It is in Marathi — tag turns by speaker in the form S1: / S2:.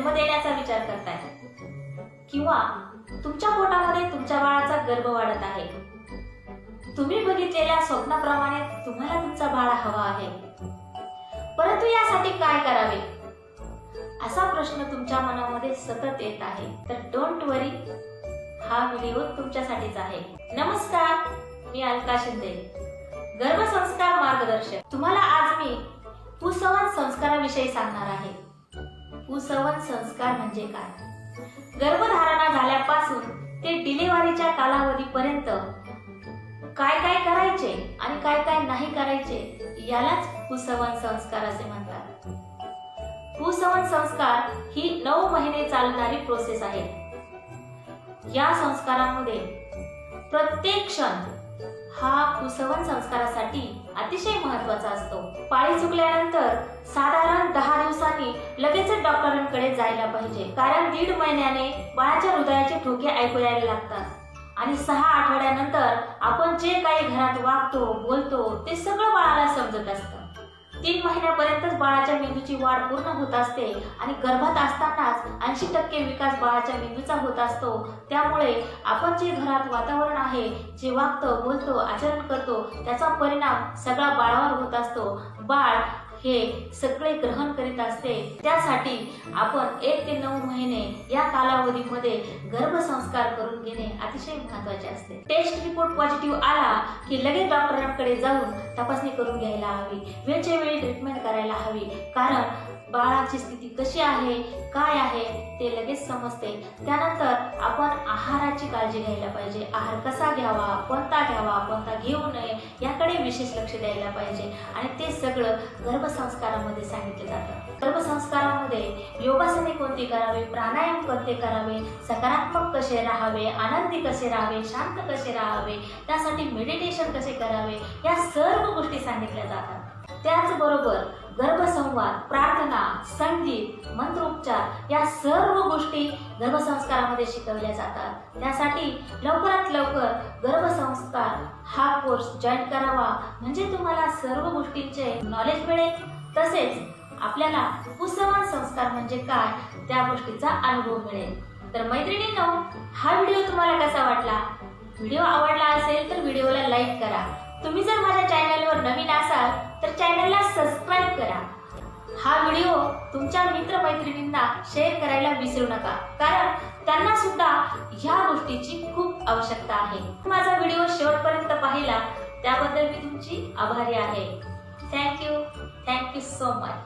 S1: जन्म देण्याचा विचार करताय किंवा तुमच्या पोटामध्ये तुमच्या बाळाचा गर्भ वाढत आहे, तुम्ही बघितलेल्या स्वप्नाप्रमाणे तुम्हाला तुमचा बाळ हवा आहे, परंतु यासाठी काय करावे असा प्रश्न तुमच्या मनामध्ये सतत येत आहे, तर डोंट वरी, हा व्हिडिओ तुमच्यासाठीच आहे. नमस्कार, मी अलका शिंदे, गर्भसंस्कार मार्गदर्शक. तुम्हाला आज मी पुंसवन संस्काराविषयी सांगणार आहे. पुंसवन संस्कार म्हणजे काय, गर्भधारणा झाल्यापासून ते डिलिव्हरीच्या कालावधीपर्यंत काय काय करायचे आणि काय काय नाही करायचे यालाच पुंसवन संस्कार असे म्हणतात. पुंसवन संस्कार ही 9 महिने चालणारी प्रोसेस आहे. या संस्कारामध्ये प्रत्येक क्षण हा पुंसवन संस्कारासाठी अतिशय महत्त्वाचा असतो. पाळी चुकल्यानंतर साधारण 10 दिवसांनी लगेचच डॉक्टरांकडे जायला पाहिजे, कारण 1.5 महिन्याने बाळाच्या हृदयाचे ठोके ऐकू यायला लागतात आणि 6 आठवड्यानंतर आपण जे काही घरात वागतो बोलतो ते सगळं बाळाला समजत असतं. 3 महिन्यापर्यंतच बाळाच्या मेंदूची वाढ पूर्ण होत असते आणि गर्भात असतानाच 80% विकास बाळाच्या मेंदूचा होत असतो. त्यामुळे आपण जे घरात वातावरण आहे, जे वागतो बोलतो आचरण करतो त्याचा परिणाम सगळा बाळावर होत असतो. बाळ हे सगळे ग्रहण करीत असते. त्यासाठी आपण 1 ते 9 महिने या कालावधीमध्ये गर्भसंस्कार करून घेणे अतिशय महत्त्वाचे असते. टेस्ट रिपोर्ट पॉझिटिव्ह आला की लगेच डॉक्टरांकडे जाऊन तपासणी करून घ्यायला हवी, वेळच्या वेळी ट्रीटमेंट करायला हवी, कारण बाळाची स्थिती कशी आहे काय आहे ते लगेच समजते. त्यानंतर आपण आहाराची काळजी घ्यायला पाहिजे. आहार कसा घ्यावा, कोणता घेऊ नये याकडे विशेष लक्ष द्यायला पाहिजे आणि ते सगळं गर्भसंस्कारामध्ये सांगितलं जातं. गर्भसंस्कारामध्ये योगासने कोणती करावे, प्राणायाम कोणते करावे, सकारात्मक कसे राहावे, आनंदी कसे राहावे, शांत कसे राहावे, त्यासाठी मेडिटेशन कसे करावे, या सर्व गोष्टी सांगितल्या जातात. त्याचबरोबर गर्भसंवाद, प्रार्थना, संगीत, मंत्रोच्चार या सर्व गोष्टी गर्भसंस्कारामध्ये शिकवल्या जातात. त्यासाठी लवकरात लवकर गर्भसंस्कार हा कोर्स जॉईन करावा, म्हणजे तुम्हाला सर्व गोष्टींचे नॉलेज मिळेल, तसेच आपल्याला पुंसवन संस्कार म्हणजे काय त्या गोष्टीचा अनुभव मिळेल. तर मैत्रिणींनो, हा व्हिडिओ तुम्हाला कसा वाटला? व्हिडिओ आवडला असेल तर व्हिडिओला लाईक करा. तुम्ही जर माझ्या चॅनलवर नवीन असाल तर चॅनलला सबस्क्राईब करा. हा व्हिडिओ तुमच्या मित्रमैत्रिणींना शेअर करायला विसरू नका, कारण त्यांना सुद्धा ह्या गोष्टीची खूप आवश्यकता आहे. माझा व्हिडिओ शेवटपर्यंत पाहिला त्याबद्दल मी तुमची आभारी आहे. Thank you so much.